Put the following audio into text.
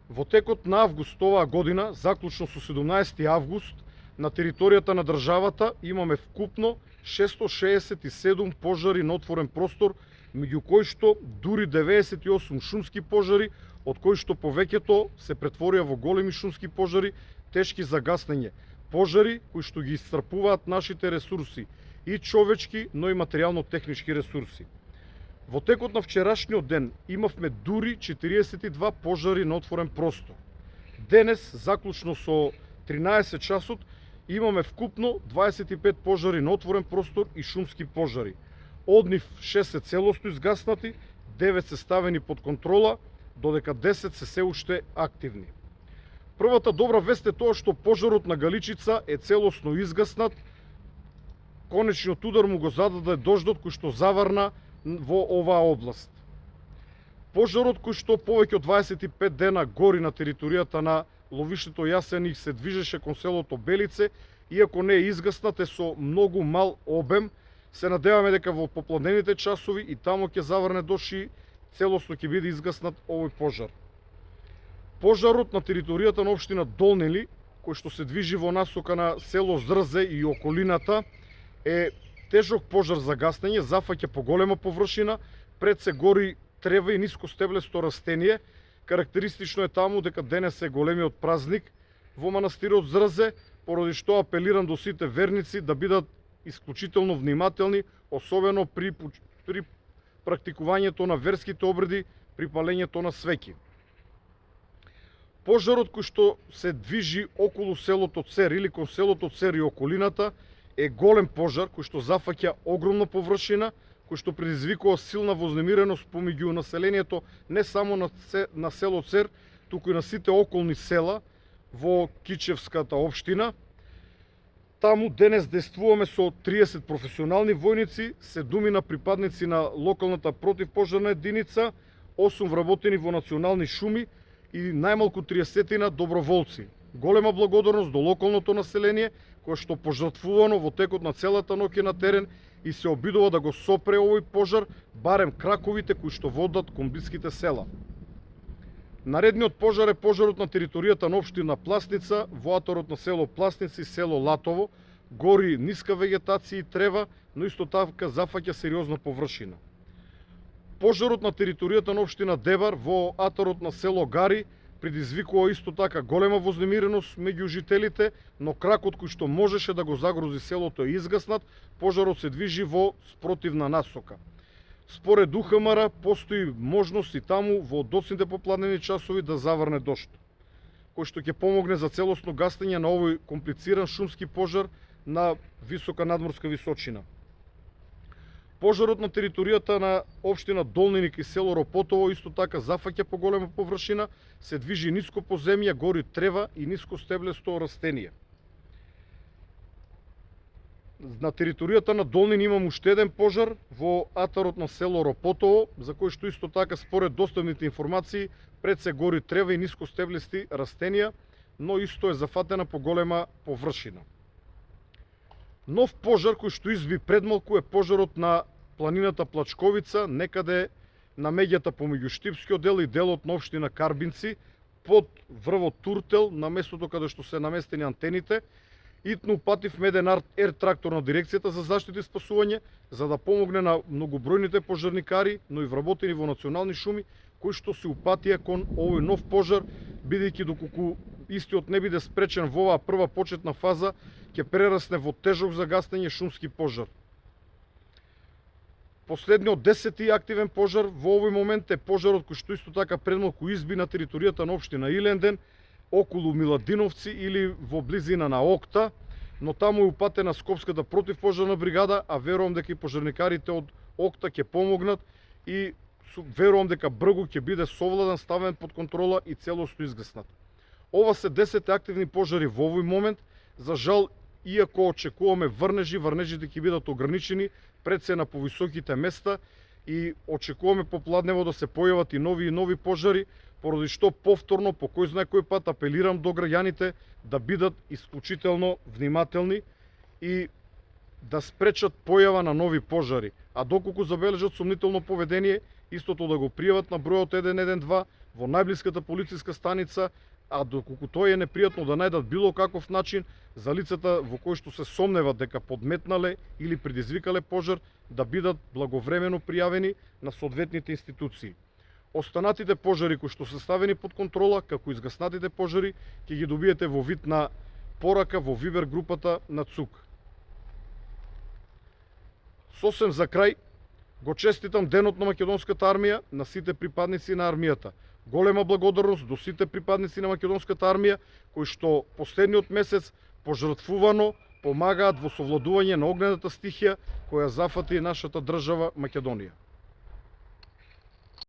Во текот на август оваа година, заклучно со 17 август, на територијата на државата имаме вкупно 667 пожари на отворен простор, меѓу кои што дури 98 шумски пожари, од кои што повеќето се претворија во големи шумски пожари, тешки за гаснење. Пожари кои што ги исцрпуваат нашите ресурси, и човечки, но и материјално-технички ресурси. Во текот на вчерашниот ден имавме дури 42 пожари на отворен простор. Денес, заклучно со 13 часот, имаме вкупно 25 пожари на отворен простор и шумски пожари. Од нив 6 се целосно изгаснати, 9 се ставени под контрола, додека 10 се уште активни. Првата добра вест е тоа што пожарот на Галичица е целосно изгаснат. Конечниот удар му го зададе дождот кој што заврна во оваа област. Пожарот кој што повеќе од 25 дена гори на територијата на ловиштето Јасеник се движеше кон селото Белице, иако не е изгаснат, е со многу мал обем. Се надеваме дека во попладневните часови и тамо ќе заврне доши, целосно ќе биде изгаснат овој пожар. Пожарот на територијата на општина Долнели, кој што се движи во насока на село Зрзе и околината, е тежок пожар за гаснење, зафаќа поголема површина, пред се гори трева и ниско стеблесто растение. Карактеристично е таму дека денес е големиот празник во манастирот Зрзе, поради што апелирам до сите верници да бидат исклучително внимателни, особено при практикувањето на верските обреди, при палењето на свеќи. Пожарот кој што се движи околу селото Цер или кон селото Цер и околината е голем пожар кој што зафаќа огромна површина, кој што предизвикува силна вознемиреност помеѓу населението не само на село Цер, туку и на сите околни села во Кичевската општина. Таму денес действуваме со 30 професионални војници, 7 припадници на локалната противпожарна единица, 8 вработени во национални шуми и најмалку 30 доброволци. Голема благодарност до локалното население, кое што пожртвувано во текот на целата ноќ на терен и се обидува да го сопре овој пожар, барем краковите кои што водат кон блиските села. Наредниот пожар е пожарот на територијата на општина Пласница, во атарот на село Пласница и село Латово. Гори ниска вегетација и трева, но исто така зафаќа сериозна површина. Пожарот на територијата на општина Дебар во атарот на село Гари предизвикува исто така голема вознемиреност меѓу жителите, но кракот кој што можеше да го загрози селото е изгаснат, пожарот се движи во спротивна насока. Според УХМР постои можност и таму во доцните попладневни часови да заврне дожд, кој што ќе помогне за целосно гаснење на овој комплициран шумски пожар на висока надморска височина. Пожарот на територијата на општина Долниник и село Ропотово исто така зафаќа поголема површина, се движи ниско по земја, гори трева и ниско стеблесто растение. На територијата на Долнин имам уште еден пожар во атарот на село Ропотово, за кој што исто така според доставните информации пред се гори трева и ниско стеблести растенија, но исто е зафатена поголема површина. Нов пожар кој што изби предмалку е пожарот на планината Плачковица, некаде на меѓата помеѓу Штипскиот дел и делот на општина Карбинци, под врвот Туртел, на местото каде што се наместени антените. Итно упативме еден ер трактор на дирекцијата за заштита и спасување, за да помогне на многобројните пожарникари, но и вработени во национални шуми, кои што се упатија кон овој нов пожар, бидејќи доколку истиот не биде спречен во оваа прва почетна фаза, ќе прерасне во тежок за гаснење шумски пожар. Последниот 10-ти активен пожар во овој момент е пожарот кој што исто така предмалку изби на територијата на општина Иленден, околу Миладиновци или во близина на Окта, но таму е упатена Скопската противпожарна бригада, а верувам дека и пожарникарите од Окта ќе помогнат и верувам дека бргу ќе биде совладан, ставен под контрола и целосно изгаснат. Ова се 10 активни пожари во овој момент. За жал, иако очекуваме врнежите ќе бидат ограничени пред се на повисоките места и очекуваме попладнево да се појават и нови пожари, поради што повторно по кој знае кој пат апелирам до граѓаните да бидат исклучително внимателни и да спречат појава на нови пожари, а доколку забележат сомнително поведение, истото да го пријават на бројот 112, во најблиската полициска станица, а доколку тоа е непријатно да најдат било каков начин за лицата во кои што се сомневат дека подметнале или предизвикале пожар да бидат благовремено пријавени на соодветните институции. Останатите пожари кои што се ставени под контрола, како изгаснатите пожари, ќе ги добиете во вид на порака во Вибер групата на ЦУК. Сосем за крај, го честитам Денот на македонската армија на сите припадници на армијата. Голема благодарност до сите припадници на македонската армија кои што последниот месец пожртвувано помагаат во совладување на огнената стихија која зафати нашата држава Македонија.